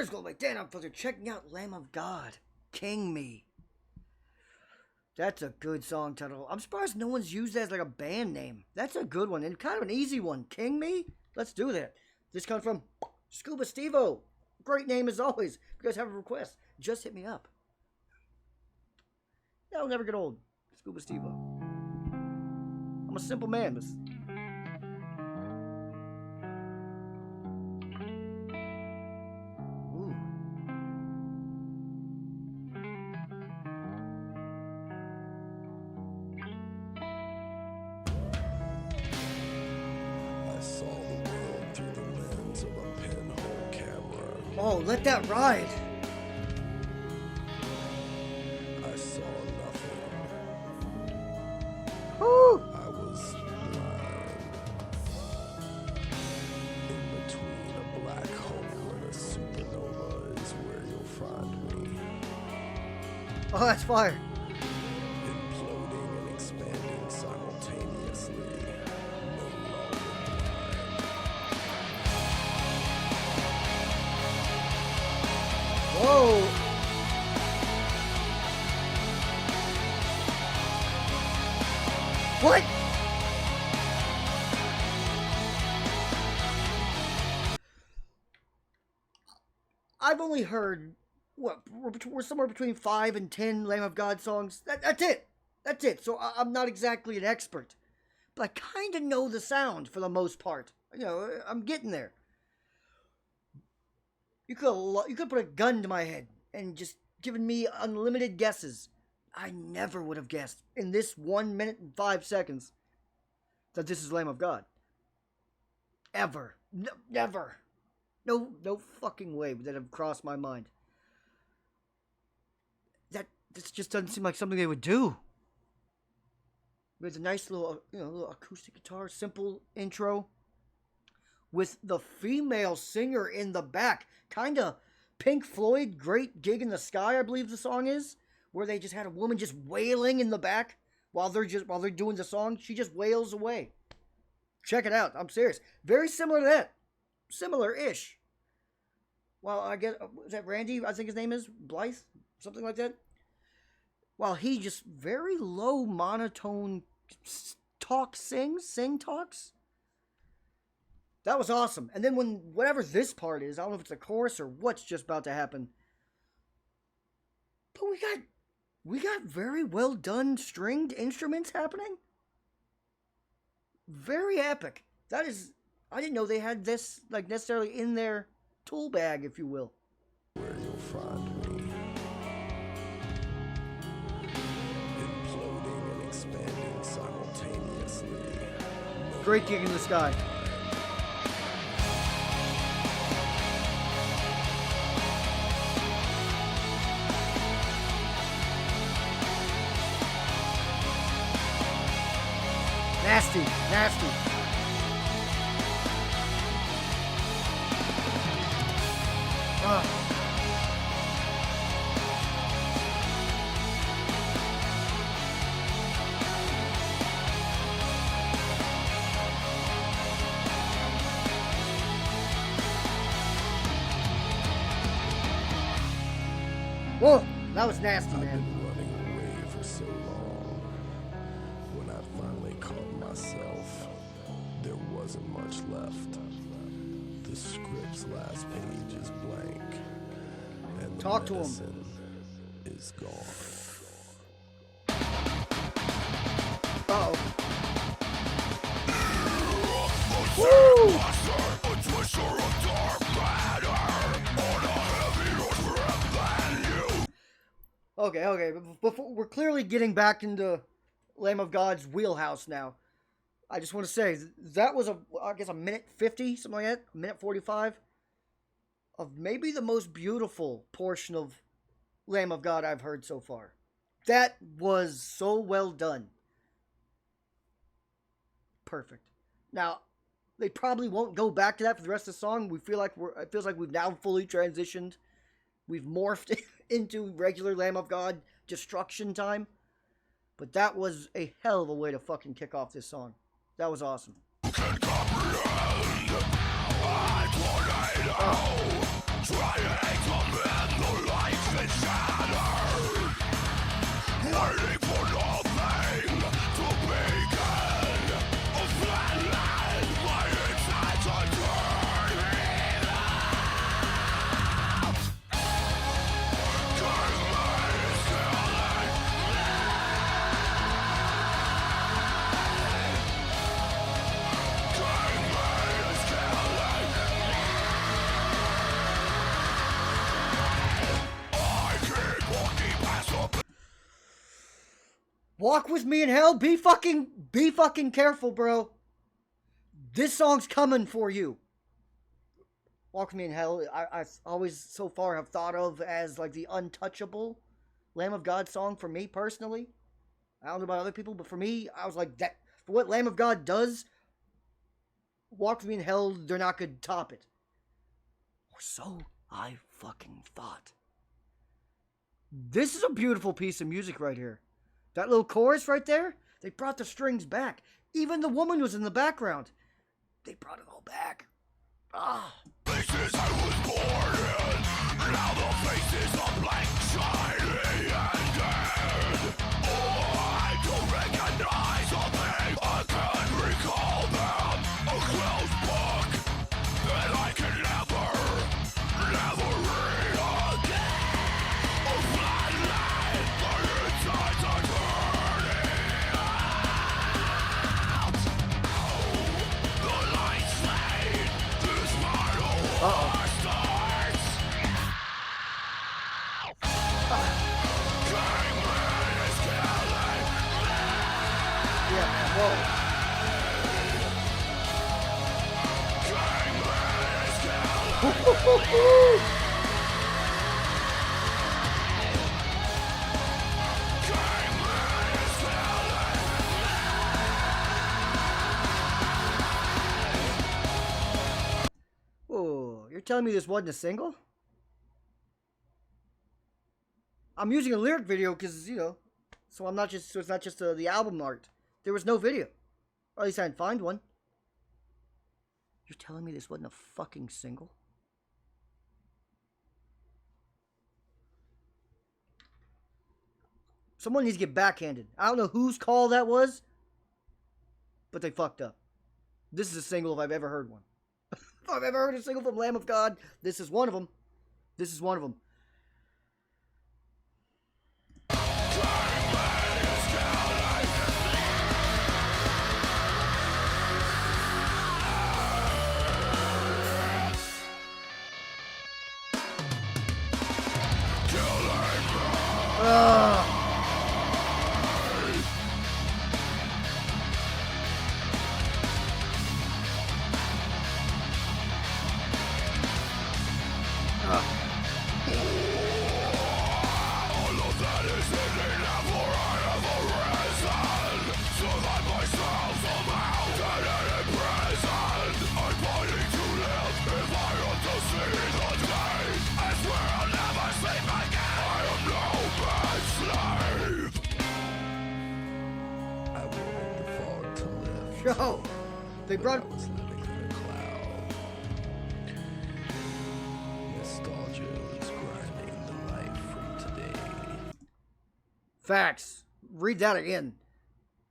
There's Gold like Dan. I'm checking out Lamb of God, King Me. That's a good song title. I'm surprised no one's used that as like a band name. That's a good one and kind of an easy one. King Me? Let's do that. This comes from Scuba Stevo. Great name as always. If you guys have a request, just hit me up. That'll never get old. Scuba Stevo. I'm a simple man. Ooh. I saw the world through the lens of a pinhole camera. Oh, let that ride. I saw nothing. Woo! I was blind. In between a black hole and a supernova is where you'll find me. Oh, that's fire. Imploding and expanding simultaneously. No longer Whoa. What? I've only heard, we're somewhere between 5 and 10 Lamb of God songs. That's it. That's it. So I'm not exactly an expert. But I kind of know the sound for the most part. You know, I'm getting there. You could put a gun to my head and just given me unlimited guesses. I never would have guessed in this 1 minute and 5 seconds that this is Lamb of God. Ever. No, never. No fucking way would that have crossed my mind. This just doesn't seem like something they would do. It's a nice little, little acoustic guitar, simple intro with the female singer in the back. Kind of Pink Floyd, Great Gig in the Sky, I believe the song is, where they just had a woman just wailing in the back while they're doing the song. She just wails away. Check it out. I'm serious. Very similar to that. Similar-ish. Well, I guess, is that Randy? I think his name is Blythe? Something like that? While he just very low monotone sing talks. That was awesome. And then when, whatever this part is, I don't know if it's a chorus or what's just about to happen. But we got very well done stringed instruments happening. Very epic. That is, I didn't know they had this, like, necessarily in their tool bag, if you will. where you'll find me. Imploding and expanding simultaneously. Great Gig in the Sky. Nasty. Whoa, that was nasty, I've man. been running away for so long. When I finally caught myself, there wasn't much left. The script's last page is blank, and the Talk to him. medicine is gone. Uh-oh. Woo! Okay. Before, we're clearly getting back into Lamb of God's wheelhouse now. I just want to say, that was, I guess, a minute 50, something like that, a minute 45, of maybe the most beautiful portion of Lamb of God I've heard so far. That was so well done. Perfect. Now, they probably won't go back to that for the rest of the song. It feels like we've now fully transitioned. We've morphed into regular Lamb of God destruction time. But that was a hell of a way to fucking kick off this song. That was awesome. Walk with me in hell. Be fucking careful, bro. This song's coming for you. Walk with me in hell. I always so far have thought of as like the untouchable Lamb of God song for me personally. I don't know about other people, but for me, I was like that. For what Lamb of God does, Walk with me in hell. They're not gonna top it. Or so I fucking thought. This is a beautiful piece of music right here. That little chorus right there, they brought the strings back. Even the woman was in the background. They brought it all back. Ah. Places I was born in, now the faces are blank, shiny and dead. Oh, I don't recognize a thing, I can't recall them. A closed book that I can never read again. A flat line, the insides are turning out. Oh, the lights fade, this final war starts. Kingman is killing. Yeah, man. Whoa. Kingman is killing. Kingman is killing. Oh, you're telling me this wasn't a single? I'm using a lyric video because, so I'm not just, so it's not just the album art. There was no video. Or at least I didn't find one. You're telling me this wasn't a fucking single? Someone needs to get backhanded. I don't know whose call that was, but they fucked up. This is a single if I've ever heard one. If I've ever heard a single from Lamb of God, this is one of them. This is one of them. Yo, they brought. I was living in a cloud. Nostalgia is grinding the life from today. Facts. Read that again.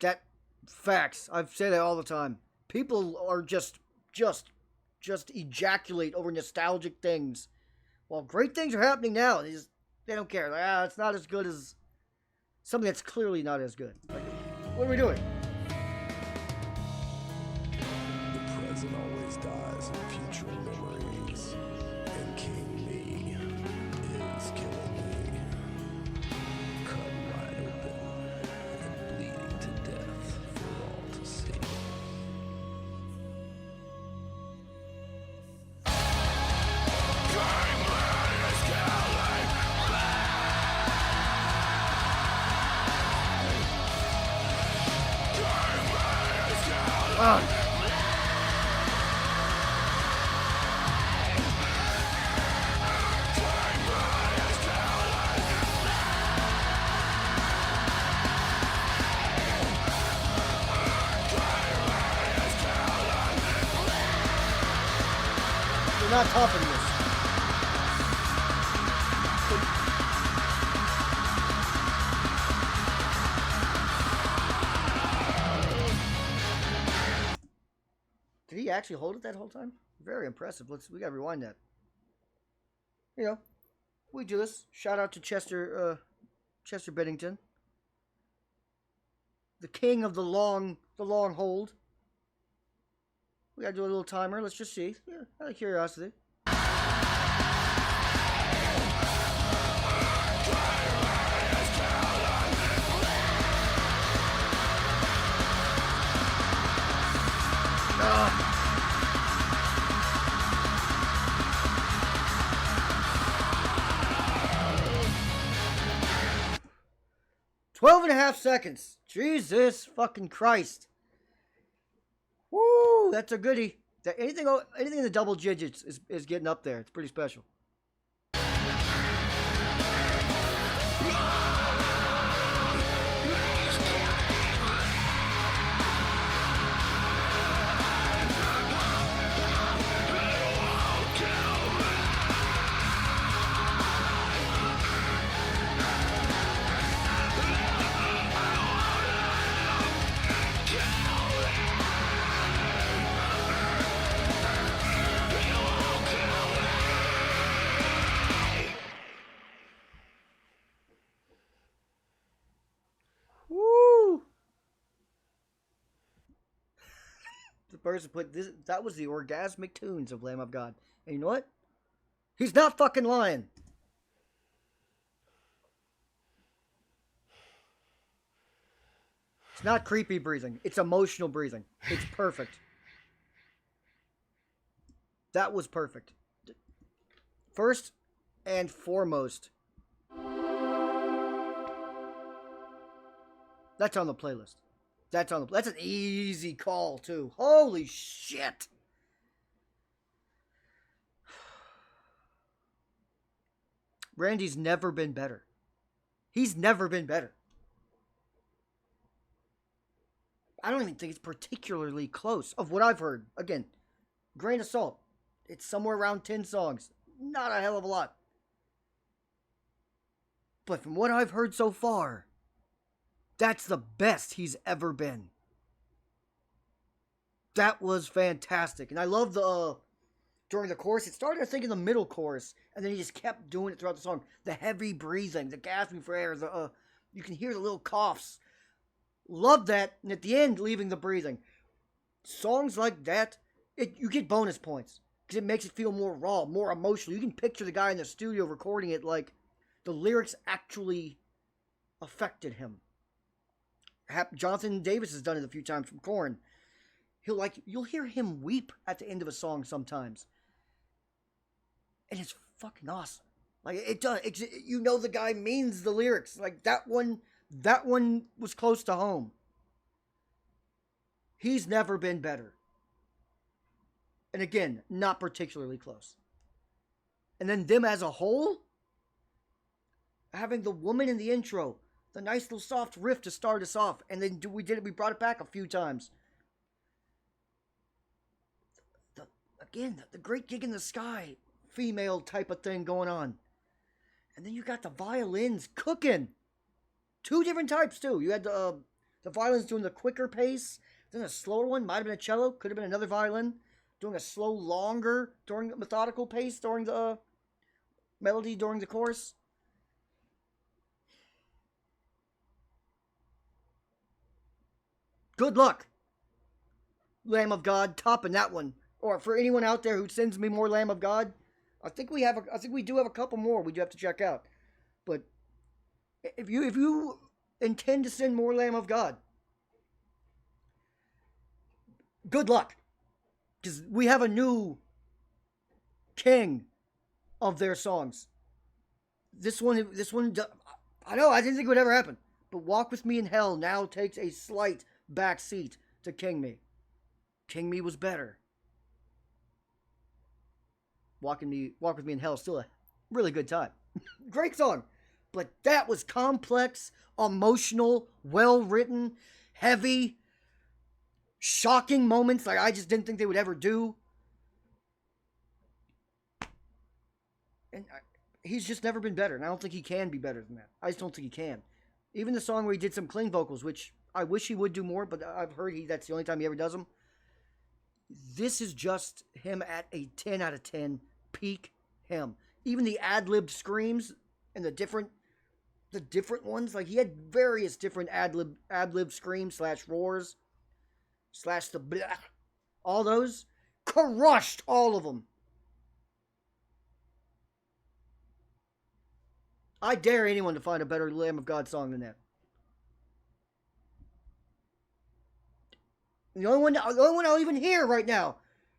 That facts. I've said that all the time. People are just ejaculate over nostalgic things, while great things are happening now. They don't care. Like, it's not as good as something that's clearly not as good. Like, what are we doing? The present always dies in future memories, and King Me is killing me. Cut wide open and bleeding to death for all to see. You're not topping this. he actually hold it that whole time? Very impressive. We gotta rewind that. You know, we do this. Shout out to Chester Bennington, the king of the long hold. We gotta do a little timer. Let's just see. Yeah, out of curiosity. Ah. 12.5 seconds. Jesus fucking Christ. Woo, that's a goodie. Anything in the double digits is getting up there. It's pretty special. The person put this. That was the orgasmic tunes of Lamb of God. And you know what? He's not fucking lying. It's not creepy breathing. It's emotional breathing. It's perfect. That was perfect. First and foremost, that's on the playlist. That's an easy call too. Holy shit. Randy's never been better. He's never been better. I don't even think it's particularly close of what I've heard. Again, grain of salt. It's somewhere around 10 songs. Not a hell of a lot. But from what I've heard so far, that's the best he's ever been. That was fantastic. And I love during the chorus, it started, I think, in the middle chorus, and then he just kept doing it throughout the song. The heavy breathing, the gasping for air, you can hear the little coughs. Love that. And at the end, leaving the breathing. Songs like that, you get bonus points. Because it makes it feel more raw, more emotional. You can picture the guy in the studio recording it like the lyrics actually affected him. Jonathan Davis has done it a few times from Korn. You'll hear him weep at the end of a song sometimes. And it's fucking awesome. Like, it does. You know the guy means the lyrics. Like, that one was close to home. He's never been better. And again, not particularly close. And then them as a whole, having the woman in the intro, the nice little soft riff to start us off, and then we brought it back a few times. The great gig in the sky, female type of thing going on. And then you got the violins cooking. Two different types too. You had the violins doing the quicker pace, then a slower one, might have been a cello, could have been another violin, doing a slow, longer, during the methodical pace, during the melody, during the chorus. Good luck, Lamb of God, topping that one. Or for anyone out there who sends me more Lamb of God, I think we do have a couple more we do have to check out. But if you intend to send more Lamb of God, good luck, because we have a new king of their songs. This one, I know I didn't think it would ever happen, but "Walk with Me in Hell" now takes a slight back seat to "King Me." "King Me" was better. Walk with Me in Hell is still a really good time. Great song. But that was complex, emotional, well-written, heavy, shocking moments like I just didn't think they would ever do. And he's just never been better, and I don't think he can be better than that. I just don't think he can. Even the song where he did some clean vocals, which I wish he would do more, but I've heard that's the only time he ever does them. This is just him at a 10 out of 10 peak him. Even the ad-libbed screams and the different ones, like he had various different ad-lib screams slash roars slash the blah, all those crushed all of them. I dare anyone to find a better Lamb of God song than that. The only one I'll even hear right now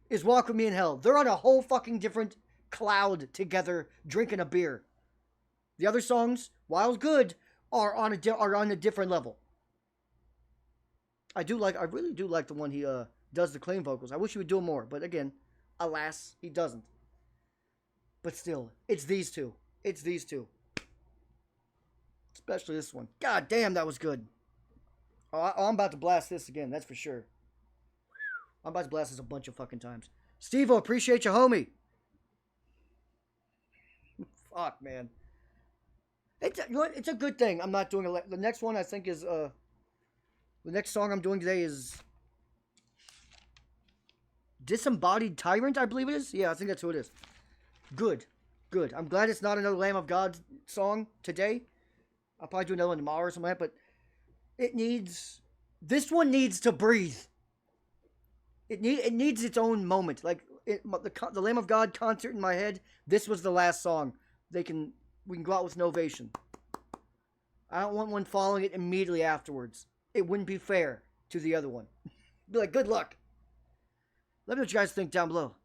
is Walk With Me in Hell. They're on a whole fucking different cloud together drinking a beer. The other songs, while good, are on a different level. I really do like the one he does the clean vocals. I wish he would do more, but again, alas, he doesn't. But still, it's these two. It's these two. Especially this one. God damn, that was good. Oh, I'm about to blast this again, that's for sure. I'm about to blast this a bunch of fucking times. Steve-O, appreciate you, homie. Fuck, man. It's a good thing I'm not doing it. The next one I think is the next song I'm doing today is Disembodied Tyrant, I believe it is. Yeah, I think that's who it is. Good. I'm glad it's not another Lamb of God song today. I'll probably do another one tomorrow or something like that, but this one needs to breathe. It needs its own moment. Like the Lamb of God concert in my head, this was the last song. We can go out with an ovation. I don't want one following it immediately afterwards. It wouldn't be fair to the other one. Be like, good luck. Let me know what you guys think down below.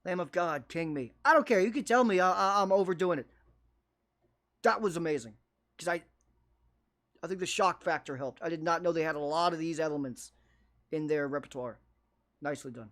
Lamb of God, king me. I don't care. You can tell me I'm overdoing it. That was amazing. Because I think the shock factor helped. I did not know they had a lot of these elements in their repertoire. Nicely done.